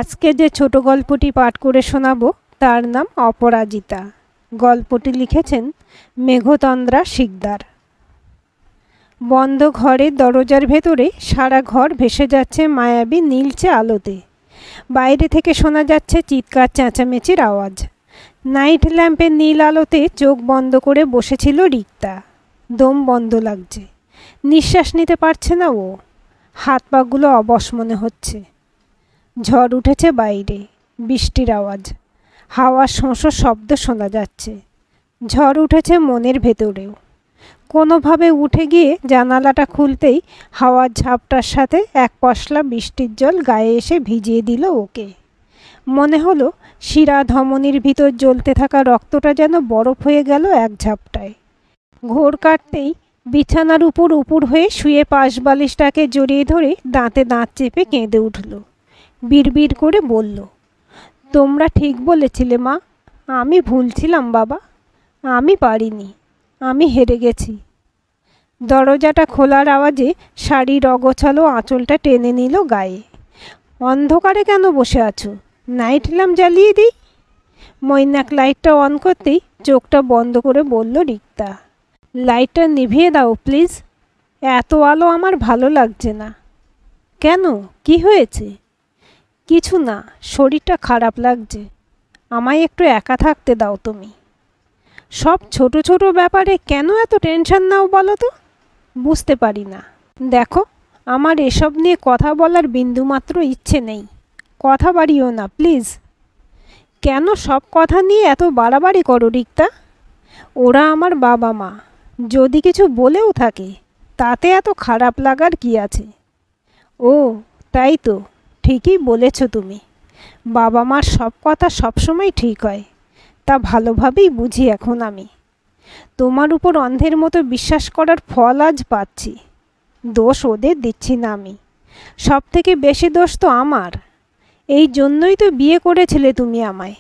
আজকে যে ছোট গল্পটি পাঠ করে শোনাবো তার নাম অপরাজিতা। গল্পটি লিখেছেন মেঘতন্দ্রা শিকদার। বন্ধ ঘরের দরজার ভেতরে সারা ঘর ভেসে যাচ্ছে মায়াবী নীলচে আলোতে। বাইরে থেকে শোনা যাচ্ছে চিৎকার চেঁচামেচির আওয়াজ। নাইট ল্যাম্পের নীল আলোতে চোখ বন্ধ করে বসেছিল রিক্তা। দম বন্ধ লাগছে, নিঃশ্বাস নিতে পারছে না ও। হাত পাগুলো অবশ মনে হচ্ছে। ঝড় উঠেছে বাইরে, বৃষ্টির আওয়াজ, হাওয়ার শোঁসো শব্দ শোনা যাচ্ছে। ঝড় উঠেছে মনের ভেতরেও। কোনোভাবে উঠে গিয়ে জানালাটা খুলতেই হাওয়ার ঝাপটার সাথে এক পশলা বৃষ্টির জল গায়ে এসে ভিজিয়ে দিল ওকে। মনে হলো শিরা ধমনির ভিতর জ্বলতে থাকা রক্তটা যেন বরফ হয়ে গেল এক ঝাপটায়। ঘোর কাটতেই বিছানার উপর হয়ে শুয়ে পাশ বালিশটাকে জড়িয়ে ধরে দাঁতে দাঁত চেপে কেঁদে উঠল। বিড়বিড় করে বলল, তোমরা ঠিক বলেছিলে মা, আমি ভুল ছিলাম বাবা, আমি পারিনি, আমি হেরে গেছি। দরজাটা খোলার আওয়াজে শাড়ির অগোছালো আঁচলটা টেনে নিল গায়ে। অন্ধকারে কেন বসে আছো? নাইট ল্যাম্প জ্বালিয়ে দিই। মৈনাক লাইটটা অন করতেই চোখটা বন্ধ করে বলল রিক্তা, লাইটটা নিভিয়ে দাও প্লিজ, এত আলো আমার ভালো লাগছে না। কেন, কি হয়েছে? কিছু না, শরীরটা খারাপ লাগছে, আমায় একটু একা থাকতে দাও তুমি। সব ছোট ছোট ব্যাপারে কেন এত টেনশন নাও বলো তো? বুঝতে পারি না। দেখো, আমার এসব নিয়ে কথা বলার বিন্দুমাত্র ইচ্ছে নেই, কথা বাড়িও না প্লিজ। কেন সব কথা নিয়ে এত বাড়াবাড়ি করো রিক্তা? ওরা আমার বাবা মা, যদি কিছু বলেও থাকে তাতে এত খারাপ লাগার কি আছে? ও তাই তো, ঠিকই বলেছ তুমি। বাবা মার সব কথা সবসময় ঠিক হয়, তা ভালোভাবেই বুঝি এখন আমি। তোমার উপর অন্ধের মতো বিশ্বাস করার ফল আজ পাচ্ছি। দোষ ওদের দিচ্ছি না আমি, সব থেকে বেশি দোষ তো আমার। এই জন্যই তো বিয়ে করেছিলে তুমি আমায়,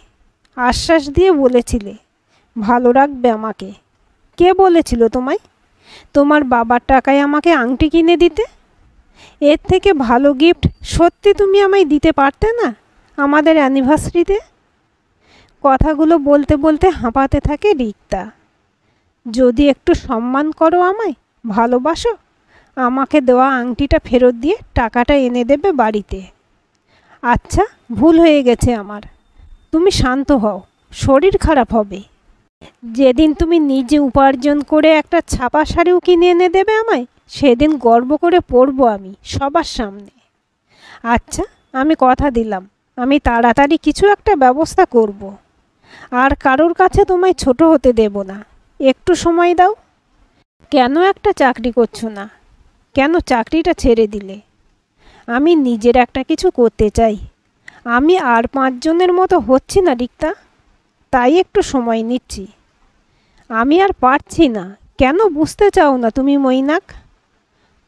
আশ্বাস দিয়ে বলেছিলে ভালো রাখবে আমাকে। কে বলেছিল তোমায়? তোমার বাবার টাকায় আমাকে আংটি কিনে দিতে। এর থেকে ভালো গিফট সত্যি তুমি আমায় দিতে পারতে না আমাদের অ্যানিভার্সারিতে? কথাগুলো বলতে বলতে হাঁপাতে থাকে রিক্তা। যদি একটু সম্মান করো আমায়, ভালোবাসো, আমাকে দেওয়া আংটিটা ফেরত দিয়ে টাকাটা এনে দেবে বাড়িতে। আচ্ছা, ভুল হয়ে গেছে আমার, তুমি শান্ত হও, শরীর খারাপ হবে। যেদিন তুমি নিজে উপার্জন করে একটা ছাপা শাড়িও কিনে এনে দেবে আমায়, সেদিন গর্ব করে পরবো আমি সবার সামনে। আচ্ছা, আমি কথা দিলাম, আমি তাড়াতাড়ি কিছু একটা ব্যবস্থা করব। আর কারোর কাছে তোমায় ছোট হতে দেব না, একটু সময় দাও। কেন একটা চাকরি করছো না? কেন চাকরিটা ছেড়ে দিলে? আমি নিজের একটা কিছু করতে চাই। আমি আর 5 জনের মতো হচ্ছি না রিক্তা, তাই একটু সময় নিচ্ছি। আমি আর পারছি না। কেন বুঝতে চাও না তুমি মৈনাক?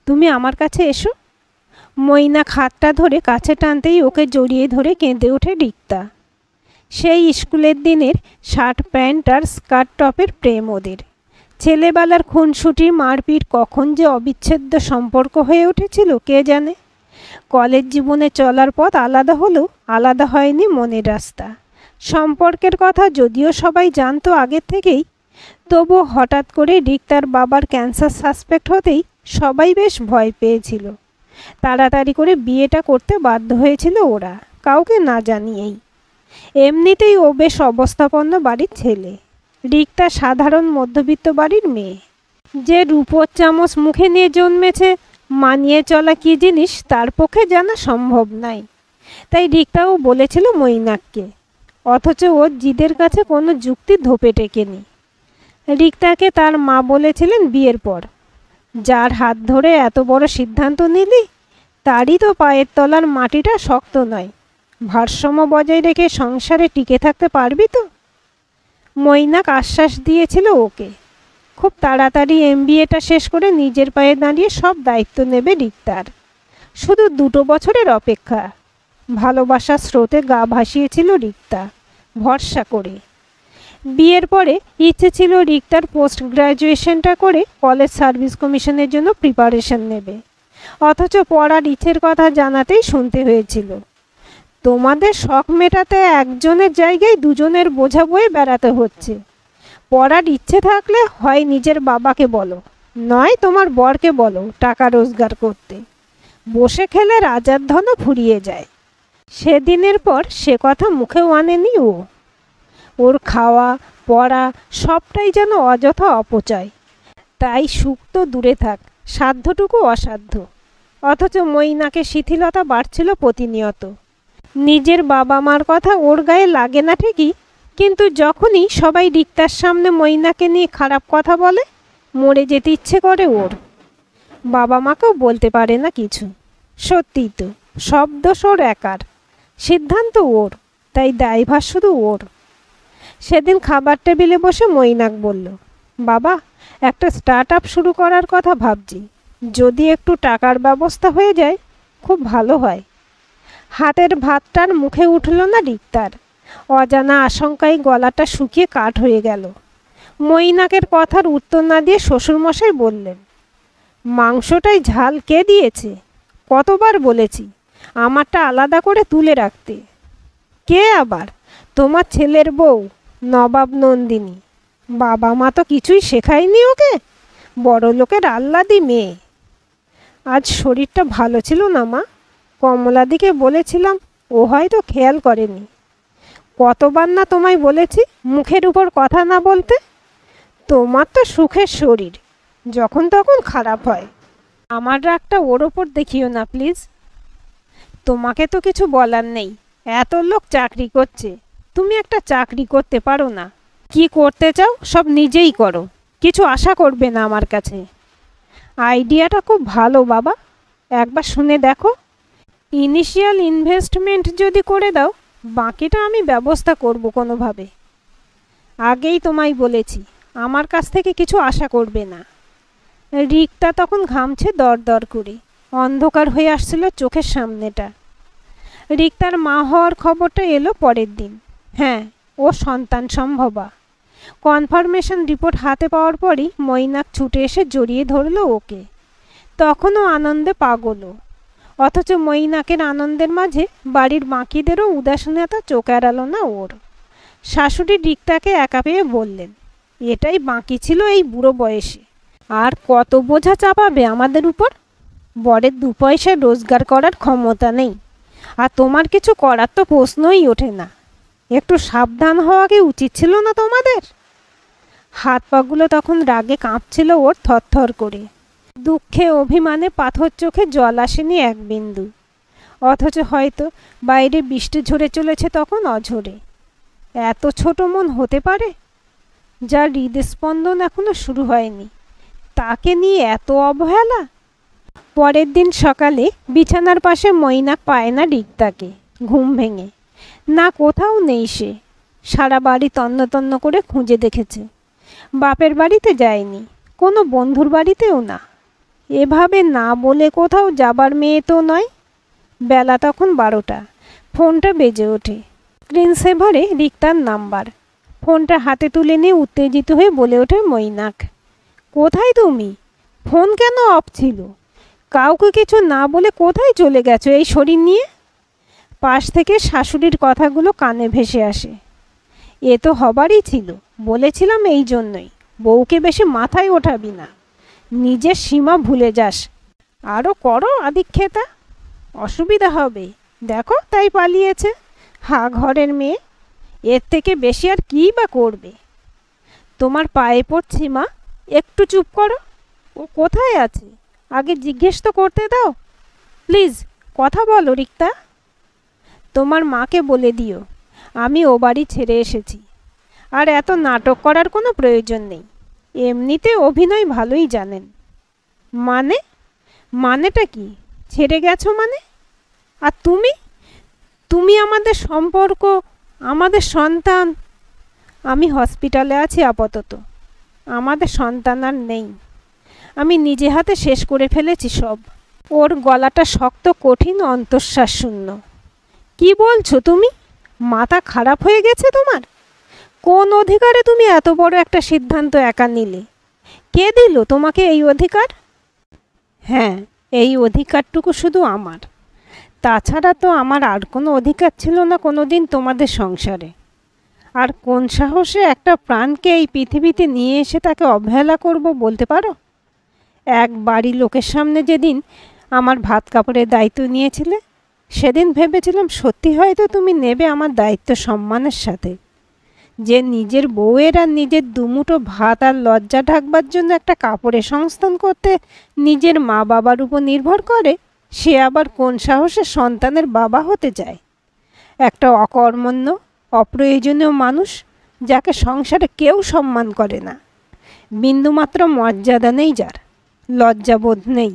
তুমি আমার কাছে এসো। মৈনাক হাতটা ধরে কাছে টানতেই ওকে জড়িয়ে ধরে কেঁদে ওঠে রিক্তা। সেই স্কুলের দিনের শার্ট প্যান্ট আর স্কার্ট টপের প্রেম ওদের। ছেলেবেলার খুনসুটি মারপিট কখন যে অবিচ্ছেদ্য সম্পর্ক হয়ে উঠেছিল কে জানে। কলেজ জীবনে চলার পথ আলাদা হলেও আলাদা হয়নি মনের রাস্তা। সম্পর্কের কথা যদিও সবাই জানতো আগের থেকেই, তবু হঠাৎ করে রিক্তার বাবার ক্যান্সার সাসপেক্ট হতেই সবাই বেশ ভয় পেয়েছিল। তাড়াতাড়ি করে বিয়েটা করতে বাধ্য হয়েছিল ওরা, কাউকে না জানিয়েই। এমনিতেই ও বেশ অবস্থাপন্ন বাড়ির ছেলে, রিক্তা সাধারণ মধ্যবিত্ত বাড়ির মেয়ে। যে রূপোর চামচ মুখে নিয়ে জন্মেছে, মানিয়ে চলা কী জিনিস তার পক্ষে জানা সম্ভব নাই। তাই রিক্তাও বলেছিল মৈনাককে, অথচ ওর জিদের কাছে কোনো যুক্তি ধোপে টেকেনি। রিক্তাকে তার মা বলেছিলেন বিয়ের পর, যার হাত ধরে এত বড় সিদ্ধান্ত নিলি তারই তো পায়ের তলার মাটিটা শক্ত নয়, ভারসাম্য বজায় রেখে সংসারে টিকে থাকতে পারবি তো? মৈনাক আশ্বাস দিয়েছিল ওকে, খুব তাড়াতাড়ি MBAটা শেষ করে নিজের পায়ে দাঁড়িয়ে সব দায়িত্ব নেবে রিক্তার। শুধু 2 বছরের অপেক্ষা। ভালোবাসার স্রোতে গা ভাসিয়েছিল রিক্তা ভরসা করে। বিয়ের পরে ইচ্ছে ছিল রিক্তার পোস্ট গ্র্যাজুয়েশনটা করে কলেজ সার্ভিস কমিশনের জন্য প্রিপারেশন নেবে, অথচ পড়ার ইচ্ছের কথা জানাতেই শুনতে হয়েছিল তোমাদের শখ মেটাতে একজনের জায়গায় দুজনের বোঝা বয়ে বেড়াতে হচ্ছে। পড়ার ইচ্ছে থাকলে হয় নিজের বাবাকে বলো, নয় তোমার বরকে বলো টাকা রোজগার করতে। বসে খেলে রাজার ধনও ফুরিয়ে যায়। সেদিনের পর সে কথা মুখেও আনেনি ও। ওর খাওয়া পড়া সবটাই যেন অযথা অপচয়। তাই সুখ তো দূরে থাক, সাধ্যটুকু অসাধ্য। অথচ মৈনাকে শিথিলতা বাড়ছিল প্রতিনিয়ত। নিজের বাবা মার কথা ওর গায়ে লাগে না ঠিকই, কিন্তু যখনই সবাই রিক্তার সামনে মৈনাকে নিয়ে খারাপ কথা বলে, মরে যেতে ইচ্ছে করে ওর। বাবা মাকেও বলতে পারে না কিছু। সত্যিই তো, সব দোষ ওর একার। সিদ্ধান্ত ওর, তাই দায়ভার শুধু ওর। সেদিন খাবার টেবিলে বসে মৈনাক বলল, বাবা, একটা স্টার্ট আপ শুরু করার কথা ভাবছি। যদি একটু টাকার ব্যবস্থা হয়ে যায় খুব ভালো হয়। হাতের ভাতটার মুখে উঠল না রিক্তার। অজানা আশঙ্কায় গলাটা শুকিয়ে কাঠ হয়ে গেল। মৈনাকের কথার উত্তর না দিয়ে শ্বশুরমশাই বললেন, মাংসটাই ঝাল কে দিয়েছে? কতবার বলেছি আমারটা আলাদা করে তুলে রাখতে। কে আবার? তোমার ছেলের বউ নবাব নন্দিনী। বাবা মা তো কিছুই শেখায়নি ওকে। বড় লোকের আহ্লাদি মেয়ে। আজ শরীরটা ভালো ছিল না মা। কমলাদিকে বলেছিলাম, ও হয়তো খেয়াল করেনি। কতবার না তোমায় বলেছি মুখের উপর কথা না বলতে। তোমার তো সুখের শরীর, যখন তখন খারাপ হয়। আমার রাগটা ওর ওপর দেখিও না প্লিজ। তোমাকে তো কিছু বলার নেই। এত লোক চাকরি করছে, তুমি একটা চাকরি করতে পারো না? কি করতে চাও সব নিজেই করো, কিছু আশা করবে না আমার কাছে। আইডিয়াটা খুব ভালো বাবা, একবার শুনে দেখো। ইনিশিয়াল ইনভেস্টমেন্ট যদি করে দাও, বাকিটা আমি ব্যবস্থা করব কোনোভাবে। আগেই তোমায় বলেছি আমার কাছ থেকে কিছু আশা করবে না। রিক্তা তখন ঘামছে দরদর করে। অন্ধকার হয়ে আসছিল চোখের সামনেটা। রিক্তার মা হওয়ার খবরটা এলো পরের দিন। হ্যাঁ, ও সন্তান সম্ভবা। কনফার্মেশন রিপোর্ট হাতে পাওয়ার পরই মৈনাক ছুটে এসে জড়িয়ে ধরল ওকে। তখনও আনন্দে পাগলও। অথচ মৈনাকের আনন্দের মাঝে বাড়ির বাকিদেরও উদাসীনতা চোখ এড়ালো না ওর। শাশুড়ি রিক্তাকে একা পেয়ে বললেন, এটাই বাকি ছিল এই বুড়ো বয়সে। আর কত বোঝা চাপাবে আমাদের উপর? বরের 2 পয়সা রোজগার করার ক্ষমতা নেই, আর তোমার কিছু করার তো প্রশ্নই ওঠে না। একটু সাবধান হওয়া কি উচিত ছিল না তোমাদের? হাত পাগুলো তখন রাগে কাঁপছিল ওর থরথর করে। দুঃখে অভিমানে পাথর চোখে জল আসেনি এক বিন্দু। অথচ হয়তো বাইরে বৃষ্টি ঝরে চলেছে তখন অঝরে। এত ছোট মন হতে পারে? যার হৃদস্পন্দন এখনো শুরু হয়নি, তাকে নিয়ে এত অবহেলা। পরের দিন সকালে বিছানার পাশে মৈনাক পায় না রিক্তাকে। ঘুম ভেঙে না, কোথাও নেই সে। সারা বাড়ি তন্ন তন্ন করে খুঁজে দেখেছে। বাপের বাড়িতে যায়নি, কোনো বন্ধুর বাড়িতেও না। এভাবে না বলে কোথাও যাবার মেয়ে তো নয়। বেলা তখন 12টা। ফোনটা বেজে ওঠে। স্ক্রিন সেভারে রিক্তার নাম্বার। ফোনটা হাতে তুলে নিয়ে উত্তেজিত হয়ে বলে ওঠে মৈনাক, কোথায় তুমি? ফোন কেন অফ ছিল? কাউকে কিছু না বলে কোথায় চলে গেছো এই শরীর নিয়ে? পাশ থেকে শাশুড়ির কথাগুলো কানে ভেসে আসে। এ তো হবারই ছিল, বলেছিলাম এই জন্যই। বউকে বেশি মাথায় ওঠাবি না, নিজের সীমা ভুলে যাস। আরও করো আদিক্ষেতা, অসুবিধা হবে। দেখো তাই পালিয়েছে, হা ঘরের মেয়ে। এর থেকে বেশি আর কী বা করবে? তোমার পায়ে পড়ছি মা, একটু চুপ করো। ও কোথায় আছে আগে জিজ্ঞেস তো করতে দাও। প্লিজ কথা বলো রিক্তা। তোমার মাকে বলে দিও আমি ও বাড়ি ছেড়ে এসেছি। আর এত নাটক করার কোনো প্রয়োজন নেই। এমনিতে অভিনয় ভালোই জানেন। মানে? মানেটা কি? ছেড়ে গেছো মানে? আর তুমি? তুমি আমাদের সম্পর্ক, আমাদের সন্তান। আমি হসপিটালে আছি আপাতত। আমাদের সন্তান আর নেই। আমি নিজে হাতে শেষ করে ফেলেছি সব। ওর গলাটা শক্ত, কঠিন, অন্তঃশ্বাস শূন্য। কি বলছো তুমি? মাথা খারাপ হয়ে গেছে তোমার? কোন অধিকারে তুমি এত বড় একটা সিদ্ধান্ত একা নিলে? কে দিল তোমাকে এই অধিকার? হ্যাঁ, এই অধিকারটুকু শুধু আমার। তাছাড়া তো আমার আর কোনো অধিকার ছিল না কোনো দিন তোমাদের সংসারে। আর কোন সাহসে একটা প্রাণকে এই পৃথিবীতে নিয়ে এসে তাকে অবহেলা করব বলতে পারো? এক বাড়ির লোকের সামনে যেদিন আমার ভাত কাপড়ের দায়িত্ব নিয়েছিলে, সেদিন ভেবেছিলাম সত্যি হয়তো তুমি নেবে আমার দায়িত্ব সম্মানের সাথে। যে নিজের বউয়ের আর নিজের দুমুঠো ভাত আর লজ্জা ঢাকবার জন্য একটা কাপড়ের সংস্থান করতে নিজের মা বাবার উপর নির্ভর করে, সে আবার কোন সাহসে সন্তানের বাবা হতে চায়? একটা অকর্মণ্য অপ্রয়োজনীয় মানুষ, যাকে সংসারে কেউ সম্মান করে না, বিন্দুমাত্র মর্যাদা নেই, যার লজ্জাবোধ নেই,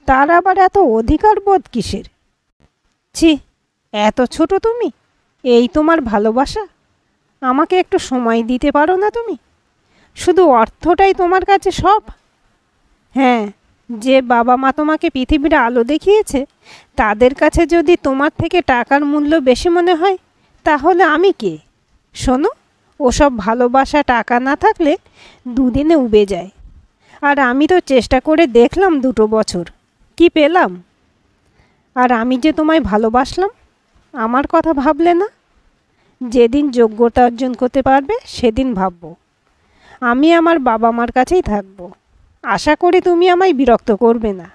তার আবার এত অধিকার বোধ কিসের? ছি, এত ছোট তুমি! এই তোমার ভালোবাসা? আমাকে একটু সময় দিতে পারো না তুমি? শুধু অর্থটাই তোমার কাছে সব? হ্যাঁ, যে বাবা মা তোমাকে পৃথিবীর আলো দেখিয়েছে, তাদের কাছে যদি তোমার থেকে টাকার মূল্য বেশি মনে হয়, তাহলে আমি কে? শোনো, ওসব ভালোবাসা টাকা না থাকলে দুদিনে উবে যায়। আর আমি তো চেষ্টা করে দেখলাম 2 বছর, কি পেলাম? আর আমি যে তোমায় ভালোবাসলাম, আমার কথা ভাবলে না? যেদিন যোগ্যতা অর্জন করতে পারবে সেদিন ভাববো। আমি আমার বাবা মার কাছেই থাকবো। আশা করি তুমি আমায় বিরক্ত করবে না।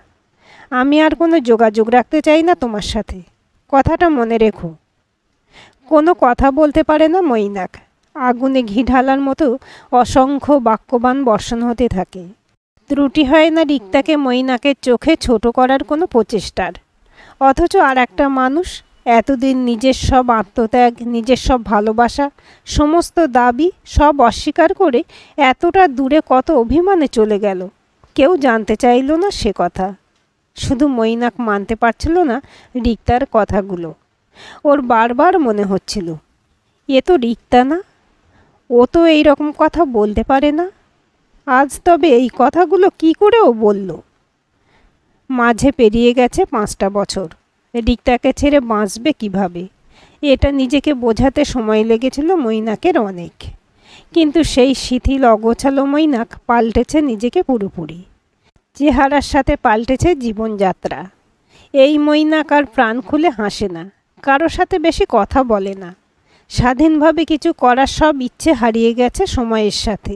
আমি আর কোনো যোগাযোগ রাখতে চাই না তোমার সাথে, কথাটা মনে রেখো। কোনো কথা বলতে পারে না মৈনাক। আগুনে ঘি ঢালার মতো অসংখ্য বাক্যবাণ বর্ষণ হতে থাকে। ত্রুটি হয় না রিক্তাকে মৈনাকের চোখে ছোট করার কোনো প্রচেষ্টার। অথচ আর একটা মানুষ এতদিন নিজের সব আত্মত্যাগ, নিজের সব ভালোবাসা, সমস্ত দাবি সব অস্বীকার করে এতটা দূরে কত অভিমানে চলে গেল, কেউ জানতে চাইল না সে কথা। শুধু মৈনাক মানতে পারছিল না রিক্তার কথাগুলো। ওর বারবার মনে হচ্ছিল, এ তো রিক্তা না, ও তো এই রকম কথা বলতে পারে না। আজ তবে এই কথাগুলো কি করে ও বলল? মাঝে পেরিয়ে গেছে 5টা বছর। রিক্তাকে ছেড়ে বাঁচবে কিভাবে, এটা নিজেকে বোঝাতে সময় লেগেছিল মৈনাকের অনেক। কিন্তু সেই শিথিল অগোছালো মৈনাক পাল্টেছে নিজেকে পুরোপুরি। চেহারার সাথে পাল্টেছে জীবনযাত্রা। এই মৈনাক আর প্রাণ খুলে হাসে না, কারো সাথে বেশি কথা বলে না। স্বাধীনভাবে কিছু করার সব ইচ্ছে হারিয়ে গেছে সময়ের সাথে।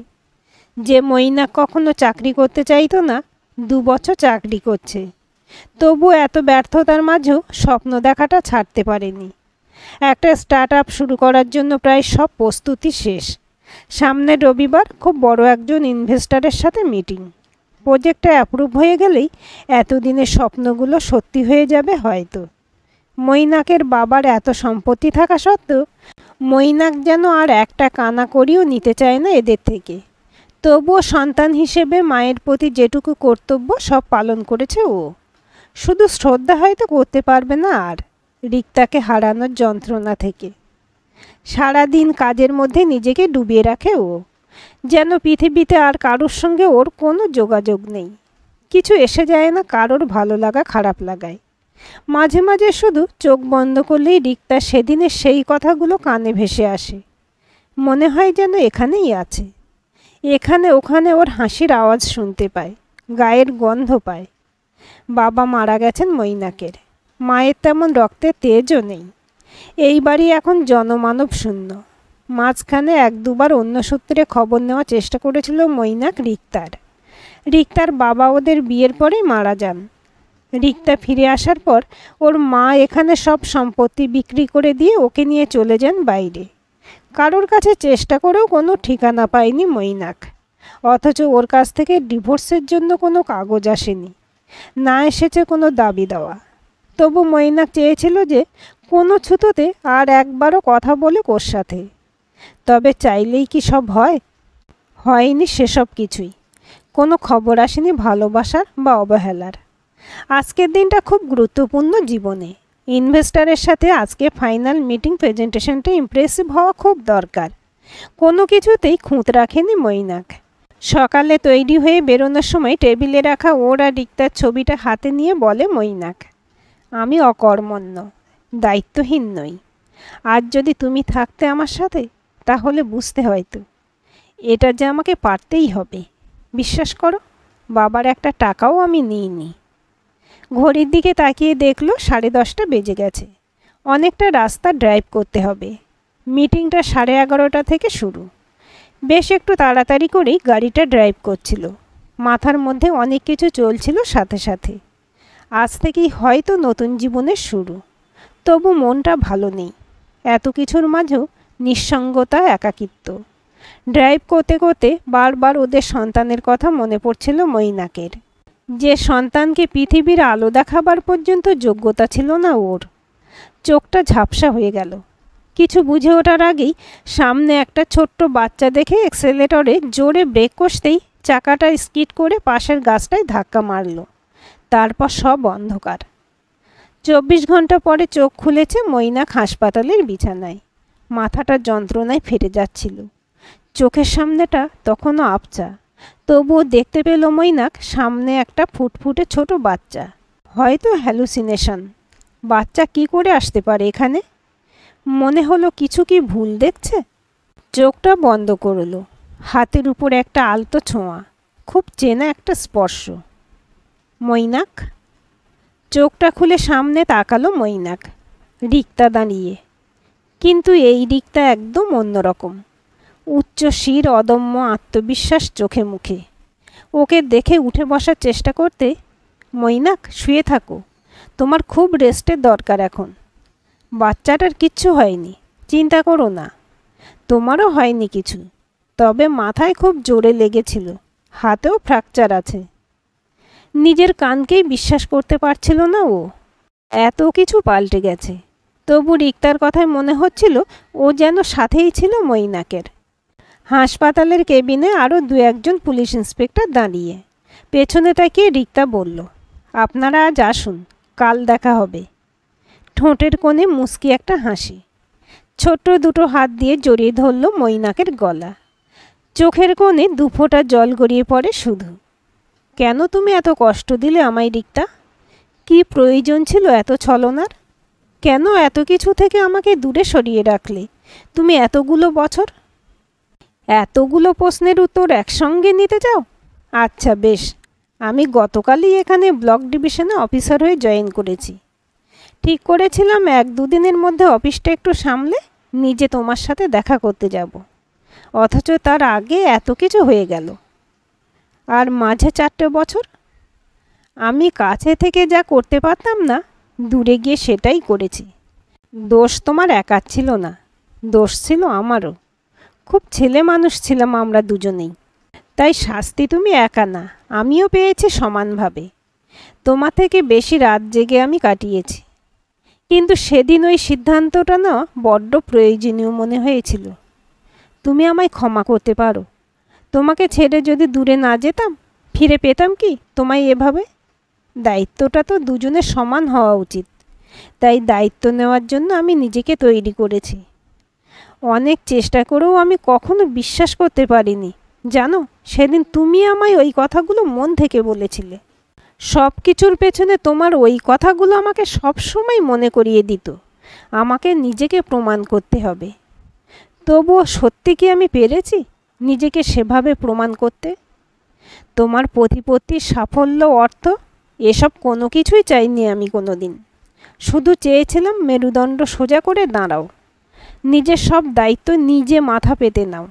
যে মৈনাক কখনো চাকরি করতে চাইতো না, 2 বছর চাকরি করছে। তবু এত ব্যর্থতার মাঝেও স্বপ্ন দেখাটা ছাড়তে পারেনি। একটা স্টার্টআপ শুরু করার জন্য প্রায় সব প্রস্তুতি শেষ। সামনের রবিবার খুব বড় একজন ইনভেস্টরের সাথে মিটিং। প্রজেক্টটা অ্যাপ্রুভ হয়ে গেলেই এতদিনের স্বপ্নগুলো সত্যি হয়ে যাবে হয়তো। মৈনাকের বাবার এত সম্পত্তি থাকা সত্ত্বেও মৈনাক যেন আর একটা কানা করিও নিতে চায় না এদের থেকে। তবুও সন্তান হিসেবে মায়ের প্রতি যেটুকু কর্তব্য সব পালন করেছে ও। শুধু শ্রদ্ধা হয়তো করতে পারবে না আর, রিক্তাকে হারানোর যন্ত্রণা থেকে। সারাদিন কাজের মধ্যে নিজেকে ডুবিয়ে রাখে ও, যেন পৃথিবীতে আর কারোর সঙ্গে ওর কোনো যোগাযোগ নেই। কিছু এসে যায় না কারোর ভালো লাগা খারাপ লাগায়। মাঝে মাঝে শুধু চোখ বন্ধ করলেই রিক্তা সেদিনের সেই কথাগুলো কানে ভেসে আসে। মনে হয় যেন এখানেই আছে। এখানে ওখানে ওর হাসির আওয়াজ শুনতে পায়, গায়ের গন্ধ পায়। বাবা মারা গেছেন মৈনাকের, মায়ের তেমন রক্তে তেজও নেই। এই বাড়ি এখন জনমানব শূন্য। মাঝখানে 1-2বার অন্য সূত্রে খবর নেওয়ার চেষ্টা করেছিল মৈনাক রিক্তার বাবা ওদের বিয়ের পরেই মারা যান। রিক্তা ফিরে আসার পর ওর মা এখানে সব সম্পত্তি বিক্রি করে দিয়ে ওকে নিয়ে চলে যান বাইরে। কারোর কাছে চেষ্টা করেও কোনো ঠিকানা পায়নি মৈনাক। অথচ ওর কাছ থেকে ডিভোর্সের জন্য কোনো কাগজ আসেনি, না এসেছে কোনো দাবি দেওয়া। তবু মৈনাক চেয়েছিল যে কোনো ছুতোতে আর একবারও কথা বলে ওর সাথে। তবে চাইলেই কি সব হয়? হয়নি সেসব কিছুই। কোনো খবর আসেনি ভালোবাসার বা অবহেলার। আজকের দিনটা খুব গুরুত্বপূর্ণ জীবনে। ইনভেস্টরের সাথে আজকে ফাইনাল মিটিং, প্রেজেন্টেশনটা ইমপ্রেসিভ হওয়া খুব দরকার। কোনো কিছুতেই খুঁত রাখেনি মৈনাক। সকালে তৈরি হয়ে বেরোনোর সময় টেবিলে রাখা ওর আর রিক্তার ছবিটা হাতে নিয়ে বলে মৈনাক, আমি অকর্মণ্য, দায়িত্বহীন নই। আজ যদি তুমি থাকতে আমার সাথে, তাহলে বুঝতে হয়তো এটা যে আমাকে পারতেই হবে। বিশ্বাস করো, বাবার একটা টাকাও আমি নিইনি। ঘড়ির দিকে তাকিয়ে দেখলো 10:30 বেজে গেছে। অনেকটা রাস্তা ড্রাইভ করতে হবে। মিটিংটা 11:30 থেকে শুরু। বেশ একটু তাড়াতাড়ি করেই গাড়িটা ড্রাইভ করছিল। মাথার মধ্যে অনেক কিছু চলছিল সাথে সাথে। আজ থেকেই হয়তো নতুন জীবনের শুরু। তবু মনটা ভালো নেই। এত কিছুর মাঝেও নিঃসঙ্গতা, একাকিত্ব। ড্রাইভ করতে করতে বারবার ওদের সন্তানের কথা মনে পড়ছিল মৈনাকের। যে সন্তানকে পৃথিবীর আলো দেখাবার পর্যন্ত যোগ্যতা ছিল না ওর। চোখটা ঝাপসা হয়ে গেল। কিছু বুঝে ওঠার আগেই সামনে একটা ছোট্ট বাচ্চা দেখে এক্সেলেটরে জোরে ব্রেক কষতেই চাকাটা স্কিড করে পাশের গাছটায় ধাক্কা মারল। তারপর সব অন্ধকার। 24 ঘন্টা পরে চোখ খুলেছে মৈনাক হাসপাতালের বিছানায়। মাথাটা যন্ত্রণায় ফেটে যাচ্ছিল। চোখের সামনেটা তখনও আবছা। তবুও দেখতে পেল মৈনাক সামনে একটা ফুটফুটে ছোট বাচ্চা। হয়তো হ্যালুসিনেশন। বাচ্চা কি করে আসতে পারে এখানে? মনে হলো কিছু কি ভুল দেখছে। চোখটা বন্ধ করল। হাতের উপর একটা আলতো ছোঁয়া, খুব চেনা একটা স্পর্শ। মৈনাক। চোখটা খুলে সামনে তাকালো মৈনাক। রিক্তা দাঁড়িয়ে। কিন্তু এই রিক্তা একদম অন্যরকম। উচ্চ শির, অদম্য আত্মবিশ্বাস চোখে মুখে। ওকে দেখে উঠে বসার চেষ্টা করতে, মৈনাক শুয়ে থাকো, তোমার খুব রেস্টের দরকার এখন। বাচ্চাটার কিচ্ছু হয়নি, চিন্তা করো না। তোমারও হয়নি কিছু, তবে মাথায় খুব জোরে লেগেছিল, হাতেও ফ্র্যাকচার আছে। নিজের কানকেই বিশ্বাস করতে পারছিল না ও। এত কিছু পাল্টে গেছে। তবু রিক্তার কথায় মনে হচ্ছিল ও যেন সাথেই ছিল মৈনাকের। হাসপাতালের কেবিনে আরও 2-1 পুলিশ ইন্সপেক্টর দাঁড়িয়ে। পেছনে তাকিয়ে রিক্তা বলল, আপনারা আজ আসুন, কাল দেখা হবে। ঠোঁটের কোণে মুচকি একটা হাসি। ছোট্ট দুটো হাত দিয়ে জড়িয়ে ধরল মৈনাকের গলা। চোখের কোণে 2 ফোঁটা জল গড়িয়ে পড়ে শুধু। কেন তুমি এত কষ্ট দিলে আমায় রিক্তা? কি প্রয়োজন ছিল এত ছলনার? কেন এত কিছু থেকে আমাকে দূরে সরিয়ে রাখলে তুমি এতগুলো বছর? এতগুলো প্রশ্নের উত্তর একসঙ্গে নিতে চাও? আচ্ছা বেশ, আমি গতকালই এখানে ব্লক ডিভিশনে অফিসার হয়ে জয়েন করেছি। ঠিক করেছিলাম 1-2 দিনের মধ্যে অফিসটা একটু সামলে নিজে তোমার সাথে দেখা করতে যাব। অথচ তার আগে এত কিছু হয়ে গেল। আর মাঝে 4টে বছর আমি কাছে থেকে যা করতে পারতাম না, দূরে গিয়ে সেটাই করেছি। দোষ তোমার একার ছিল না, দোষ ছিল আমারও। খুব ছেলে মানুষ ছিলাম আমরা দুজনেই। তাই শাস্তি তুমি একা না, আমিও পেয়েছি সমানভাবে। তোমার থেকে বেশি রাত জেগে আমি কাটিয়েছি। কিন্তু সেদিন ওই সিদ্ধান্তটা না বড্ড প্রয়োজনীয় মনে হয়েছিল। তুমি আমায় ক্ষমা করতে পারো? তোমাকে ছেড়ে যদি দূরে না যেতাম, ফিরে পেতাম কি তোমায় এভাবে? দায়িত্বটা তো দুজনের সমান হওয়া উচিত। তাই দায়িত্ব নেওয়ার জন্য আমি নিজেকে তৈরি করেছি। অনেক চেষ্টা করেও আমি কখনো বিশ্বাস করতে পারিনি জানো, সেদিন তুমি আমায় ওই কথাগুলো মন থেকে বলেছিলে। সব কিছুর পেছনে তোমার ওই কথাগুলো আমাকে সবসময় মনে করিয়ে দিত আমাকে নিজেকে প্রমাণ করতে হবে। তবুও সত্যি কি আমি পেরেছি নিজেকে সেভাবে প্রমাণ করতে? তোমার প্রতিপত্তির সাফল্য, অর্থ, এসব কোনো কিছুই চাইনি আমি কোনো দিন। শুধু চেয়েছিলাম মেরুদণ্ড সোজা করে দাঁড়াও, নিজের সব দায়িত্ব নিজে মাথা পেতে নাও,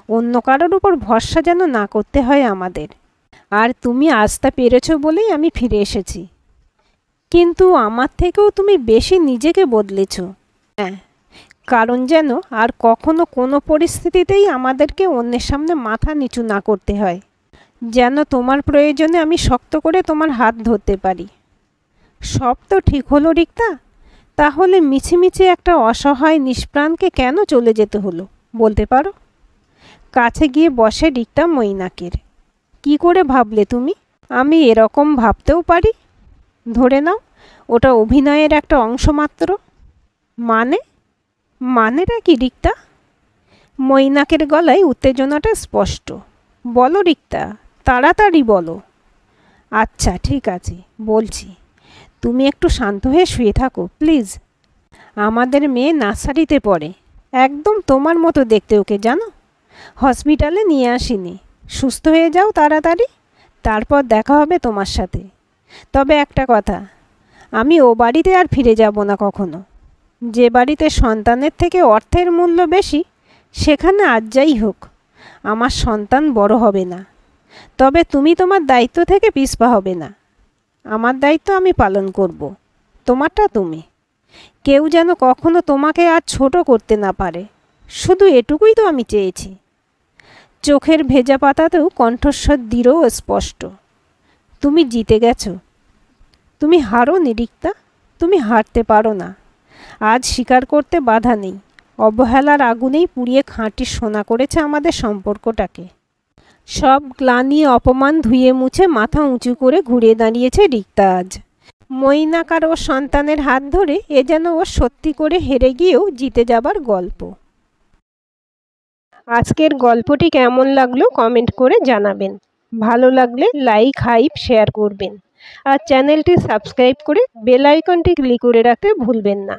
অন্য কারোর উপর ভরসা যেন না করতে হয় আমাদের। আর তুমি আজ তা পেরেছ বলেই আমি ফিরে এসেছি। কিন্তু আমার থেকেও তুমি বেশি নিজেকে বদলেছ। হ্যাঁ, কারণ যেন আর কখনো কোনো পরিস্থিতিতেই আমাদেরকে অন্যের সামনে মাথা নিচু না করতে হয়। যেন তোমার প্রয়োজনে আমি শক্ত করে তোমার হাত ধরতে পারি। সব তো ঠিক হলো রিক্তা, তাহলে মিছিমিছি একটা অসহায় নিষ্প্রাণকে কেন চলে যেতে হলো বলতে পারো? কাছে গিয়ে বসে রিক্তা মৈনাকের। কি করে ভাবলে তুমি আমি এরকম ভাবতেও পারি? ধরে নাও ওটা অভিনয়ের একটা অংশ মাত্র। মানেটা কি রিক্তা? মৈনাকের গলায় উত্তেজনাটা স্পষ্ট। বলো রিক্তা, তাড়াতাড়ি বলো। আচ্ছা ঠিক আছে, বলছি। তুমি একটু শান্ত হয়ে শুয়ে থাকো প্লিজ। আমাদের মেয়ে নার্সারিতে পড়ে, একদম তোমার মতো দেখতে ওকে জানো। হসপিটালে নিয়ে আসিনি। সুস্থ হয়ে যাও তাড়াতাড়ি, তারপর দেখা হবে তোমার সাথে। তবে একটা কথা, আমি ও বাড়িতে আর ফিরে যাব না কখনো। যে বাড়িতে সন্তানের থেকে অর্থের মূল্য বেশি, সেখানে আজ যাই হোক আমার সন্তান বড় হবে না। তবে তুমি তোমার দায়িত্ব থেকে পিছপা হবে না। আমার দায়িত্ব আমি পালন করব, তোমারটা তুমি। কেউ যেন কখনো তোমাকে আর ছোট করতে না পারে, শুধু এটুকুই তো আমি চেয়েছি। চোখের ভেজা পাতাতেও কণ্ঠস্বর দৃঢ় ও স্পষ্ট। তুমি জিতে গেছো। তুমি হারো নি রিক্তা, তুমি হারতে পারো না। আজ স্বীকার করতে বাধা নেই। অবহেলার আগুনেই পুড়িয়ে খাঁটি সোনা করেছে আমাদের সম্পর্কটাকে। সব গ্লানি অপমান ধুয়ে মুছে মাথা উঁচু করে ঘুরে দাঁড়িয়েছে রিক্তা আজ। মৈনাকার ও সন্তানের হাত ধরে এ যেন ও সত্যি করে হেরে গিয়েও জিতে যাবার গল্প। আজকের গল্পটি কেমন লাগলো কমেন্ট করে জানাবেন। ভালো লাগলে লাইক, হাইপ, শেয়ার করবেন। আর চ্যানেলটি সাবস্ক্রাইব করে বেল আইকনটি ক্লিক করে রাখতে ভুলবেন না।